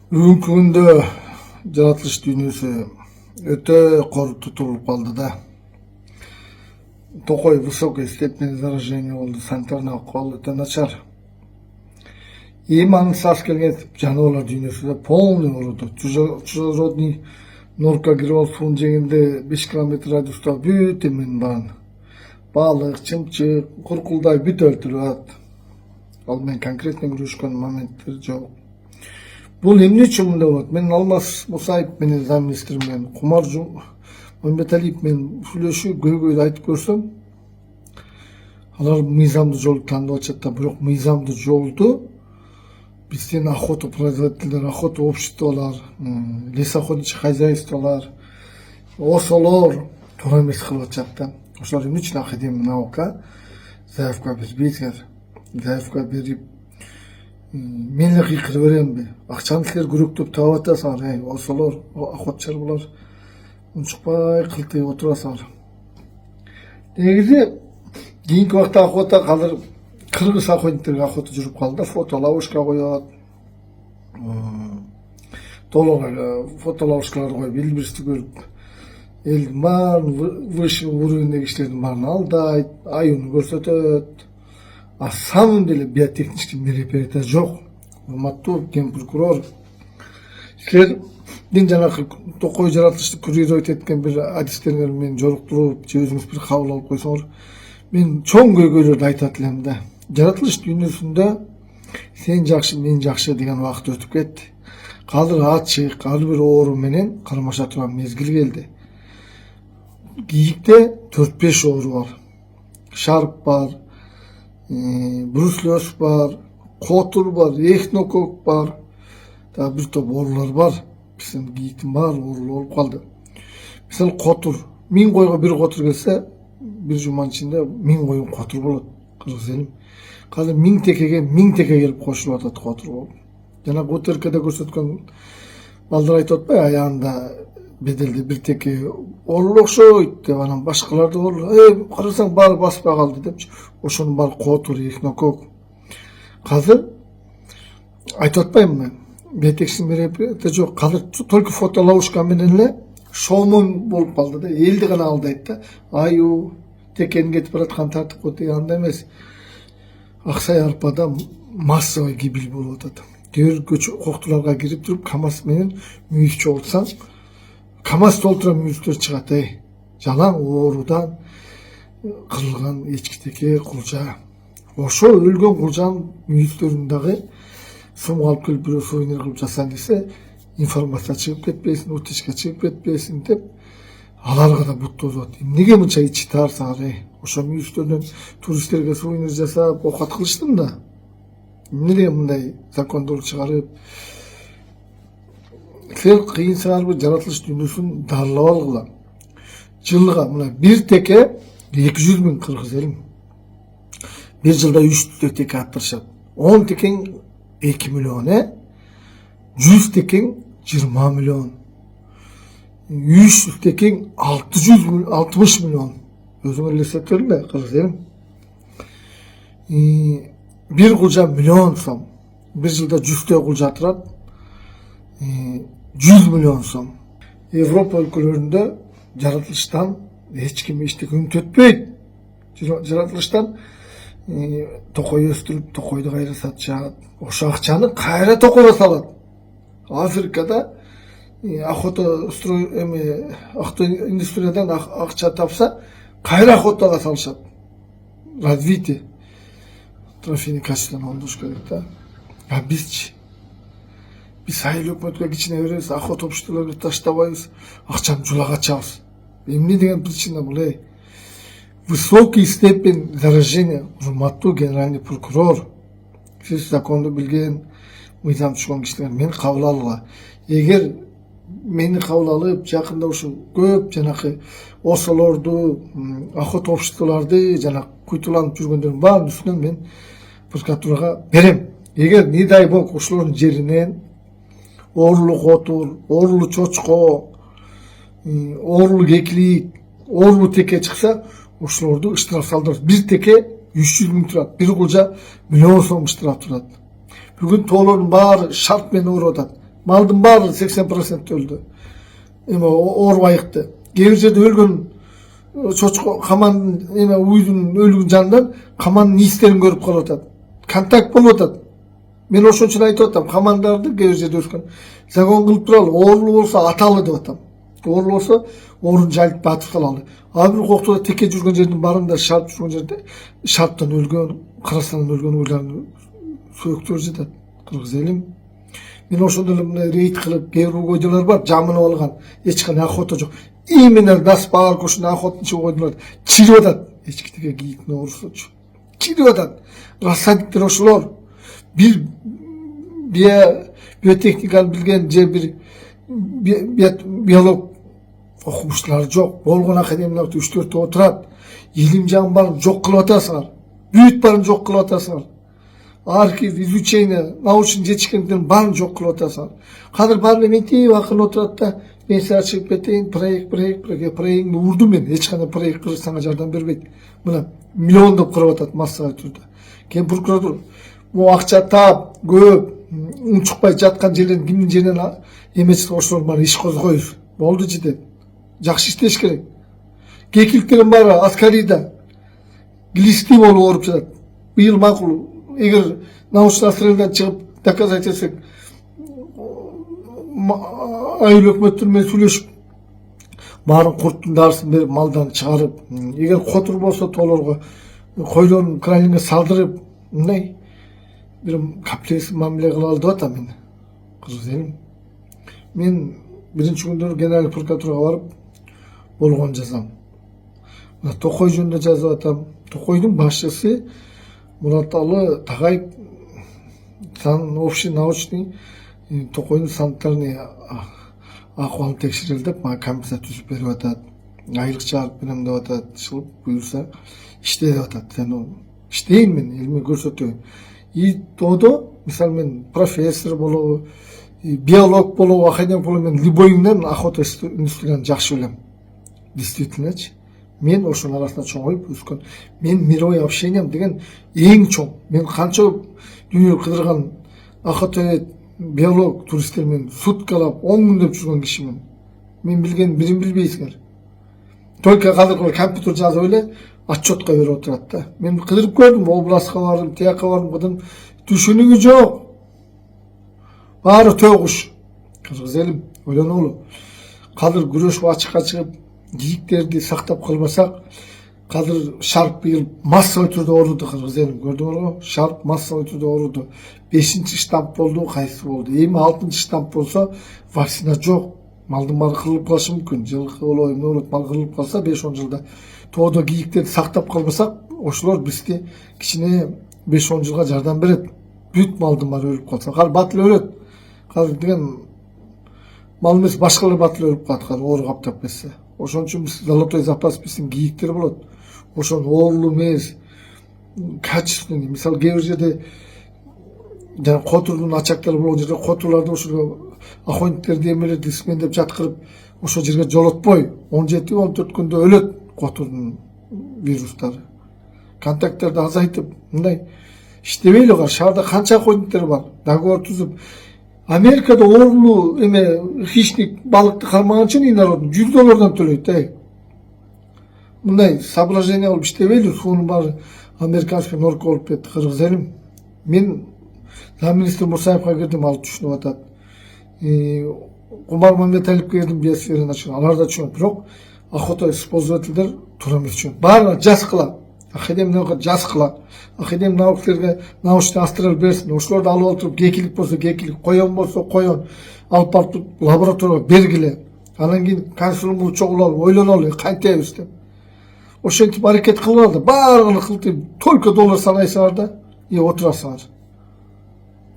Бүгүнкү күндө жаратылыш дүйнөсү өтө кор тутулуп калды да. Токой высокой степени заражения болду, санитарный акыбал өтө начар. Эң маңызды ас келген жаныбарлар дүйнөсү да полный ооруду. Чужеродный норка кирип алып суун жегенде 5 километр радиуста бүт эменин баарын балык, чымчык, куркулдай бүт өлтүрүп атат. Ал менен конкретно күрөшкөн моменттер жок. Бул эмне үчүн мындай болот? Мен Алмаз Мусаев менен замминистрим менен Кумар Мамбеталиев менен сүйлөшүп көйгөйдү айтып көрсөм, алар мыйзамдуу жолду тандап атышат да, бирок мыйзамдуу жолду биздин охота производительдер, охота обществолор, лесоохотничий хозяйстволор, осолор туура эмес кылып атышат да. Ошолор эмне үчүн академия наука заявка бербейсиңер? Заявка берип мен эле кыйкырып беремби? Акчаны силер күрөктөп таап атасыңар, осолор, охотчулар булар. Унчукпай кылтыйып отурасыңар. Негизи кийинки убакта охота азыр кыргыз охотниктерге охота жүрүп калды да, фотоловушка коет. Толук фотоловушкаларды коюп билбирсти көрүп, элдин баарын выше уровеньдеги кишилердин баарын алдайт, аюуну көрсөтөт. А самом деле биотехнический мероприятия жок. Урматтуу ген прокурор, силердин жанагы Токой жаратылышты курировать эткен бир адистериңер менен жоруктуруп, же өзүңүз бир кабыл алып койсоңор, мен чоң көйгөйлөрдү айтат элем да. Жаратылыш дүйнөсүндө сен жакшы, мен жакшы деген убакыт өтүп кетти. Азыр ачык, ар бир оору менен кармаша турган мезгил келди. Кийикте 4-5 оору бар. Шарп бар, бруцеллез бар, котур бар, эхинокок бар, да бир топ оорулар бар. Биздин кийиктин баары оорулуу болуп калды. Мисалы котур, 1000 койго бир котур келсе, бир жуманын ичинде 1000 койун котур болот. Кыргыз элим. Казыр 1000 текеге 1000 теке келип кошулуп атат котур болуп. Жана ОТРКда көрсөткөн балдар айтып атпайбы, аягында беделде бир теке оорулуу окшойт деп, анан башкаларды карасаң баары баспай калды депчи. Ошонун баары котур, эхинокок. Казыр айтып атпаймынбы мен? Биотехнический мероприятия жок. Казыр только фотоловушка менен эле шоумон болуп калды да. Элди гана алдайт да. Аюу, текенин кетип бараткан тартып коет деген андай эмес. Аксай арпада массовый гибель болуп атат. Кээ бир коктуларга кирип туруп КамАЗ менен мүйүз чогултсаң, КамАЗ толтура мүйүздөр чыгат. Жалаң оорудан кырылган эчки теке, кулжа. Ошо өлгөн кулжанын мүйүздөрүн дагы сумга алып келип бирөө сувенир кылып жасайын десе, информация чыгып кетпесин, утечка чыгып кетпесин деп, аларга да бут тозот. Эмнеге мынча ичи таарсаңар? Ошо мүйүздөрдөн туристтерге сувенир жасап, окат кылыштым да. Эмнеге мындай закондор чыгарып? Силер кыйынсыңарбы жаратылыш дүйнөсүн дарылап алгыла. Жылга мына бир теке 200 000 кыргыз элим. Bir жылда 3 теке аттырышат. 10 текең 2 миллион, 100 текең 20 миллион. 100 текең 60 миллион. Өзүңөр элестетиңерби, кыргыз элим. Bir кулжа миллион сом. Bir жылда 100 кулжа турат. 100 миллион сом. Европа өлкөлөрүндө жаратылыштан эч ким эчтеке үмүт жаратылыштан токой өстүрүп, токойду кайра сатышат. Ошо акчаны кайра токойго салат. Африкада охота индустриядан акча тапса, кайра охотага салышат. Развитие. Трофейный качественно оңдош керек да. А бизчи? Биз айыл өкмөткө кичине беребиз, охота обществолорго таштабайбыз, акчаны жулага ачабыз. Эмне деген причина бул? Высокий степень заражения. Урматтуу генеральный прокурор, сиз законду билген, мыйзам түшкөн кишилер мени кабыл алгыла. Эгер мени кабыл алып, жакында ушу көп жанакы осолорду, охота обществолорду жана куйтуланып жүргөндөрдүн баарын үстүнөн мен прокуратурага берем. Эгер не дай бог ошолордун жеринен оорулуу котур, оорулуу чочко, оорулуу кекилик, оорулуу теке чыкса, ошолорду ыштырап салдырат. Бир теке 300 000 турат, бир кулжа миллион сом ыштырап турат. Бүгүн тоолордун баары шарп менен ооруп атат. Maldın baarı 80% öldü. Orup ayıktı. Kээ бир жерде өлгөн чочко каман уйдун өлүгүнүн жанынан камандын ийистерин көрүп калып атат. Контакт болуп атат. Мен ошон үчүн айтып атам, камандарды кээ бир жерде өскөн закон кылып туралы, оорулуу болсо аталы деп атам. Оорулуу болсо орун жайылып батып калалы. А бир коктоодо теке жүргөн жердин барында, шарп жүргөн жерде шарптан өлгөн, карасандан өлгөн уйларын сөөктөр жатат. Кыргыз элим. Мен ошондо эле мындай рейд кылып, кээ бир угойдолор бар, жамынып алган, эч кандай охота жок. Именно нас паалып ушундай охотничий угойдолор чирип атат. Эчкитеге кийиктин оорусучу. Чирип атат. Рассадниктер ошолор. Bir biyotexnikani bilgen je bir biyolog okumuşlar yok. Bolgon akademiyalarda 3-4 oturat. İlim jagын барын жок кылып атасыңар. Büyüt барын жок кылып атасыңар. Архив, изучение, научный жетишкендердин барын жок кылып атасыңар. Казыр баары ментип акын отурат да, мен сага чыгып кетейин, проектиңди урдум мен. Эч кандай проект кылып сага жардам бербейт. Мына миллиондоп кырып атат массага түрдө. Кен прокуратура bu акча таап, көп, унчукпай жаткан жерден кимдин жеринен эмес ошолор баары иш козгоюш. Болду жетет. Жакшы иштеш керек. Кекиликтердин баары аскарийда глистим болуп ооруп жатат. Быйыл макул, эгер научный астралдан чыгып доказать этсек, айыл өкмөттөр менен сүйлөшүп, баарын курттун дарысын берип, малдан чыгарып, эгер котур болсо толорго койлорун крайнинге салдырып, мындай bir kapitалist мамиле кылалы деп атам мен. Кыргыз элим. Мен биринчи күндөрү генералдык прокуратурага барып болгон жазам. Мына Токой жөнүндө жазып атам. Токойдун башчысы Мураталы Тагай общий научный Токойдун санитарный акыбалын текшерели деп мага комиссия түзүп берип атат. Айлык чыгарып берем деп атат. Чыгып буюрса иште деп атат. Сен иштейин мен, элиме көрсөтөйүн. И тодо, мисал мен профессор болобу, биолог болобу, академик болобу, мен любойумдан охота индустрияны жакшы билем. Действительночи. Мен ошонун арасында чоңоюп өскөн. Мен мировой общениям деген эң чоң. Мен канча дүйнө кыдырган охота биолог туристтер менен суткалап 10 күндөп жүргөн кишимин. Мен билген бирин билбейсиңер. Только казыркы компьютер жазып эле отчетка берип отурат да. Мен кыдырып көрдүм, областка бардым, тияка бардым, кыдым. Түшүнүгү жок. Баары төгүш. Кыргыз элим, ойлонолу. Казыр күрөшүп ачыкка чыгып, кийиктерди сактап калбасак, казыр шарп быйыл массовый түрдө ооруду кыргыз элим. Көрдүңөрбү? Шарп массовый түрдө ооруду. 5-чи штамп болду, кайсы болду. Эми 6-чы штамп болсо, вакцина жок. Малдын баары кырылып калышы мүмкүн. Жылкы болобу, эмне болот, мал кырылып калса 5-10 жылда. Тоодо кийиктерди сактап калбасак, ошолор бизге кичине 5-10 жылга жардам берет. Бүт малдын баары өлүп калса, кар батыл өлөт. Казыр деген мал эмес, башкалар батыл өлүп калат, кар оору каптап кетсе. Ошон үчүн биз золотой запас биздин кийиктер болот. Ошон оорулуу эмес, качественный, мисалы кээ бир жерде жана котурдун ачактары болгон жерде котурларды ошо охотниктерди эмелерди смендеп жаткырып, ошол жерге жолотпой 17-14 күндө өлөт котурдун вирустары. Контактарды азайтып, мындай иштебейли кар. Шаарда канча охотниктер бар, договор түзүп. Америкада оорулуу хищник балыкты кармаган үчүн народ $100 төлөйт. Мындай соображение болуп иштебейли, суунун баары американский норка болуп кетти. Кыргыз элим. Мен замминистр Мурсаевга кирдим, ал түшүнүп атат. Кумар Мамедалиевге кирдим, биосфера начал. Алар да түшүнөт, бирок охота использовательдер туура эмес түшүнөт. Баары жас кыла. Академик наука жас кыла. Академик наукалерге научный астрал берсин. Ошолорду алып отуруп, кекилик болсо кекилик, коен болсо коен алып барып лабораторияга бергиле. Анан кийин консулумду чогулалып, ойлонолу, кантебиз деп. Ошентип аракет кылып алды. Баарыгын кылтып, только доллар санайсыңар да, и отурасыңар.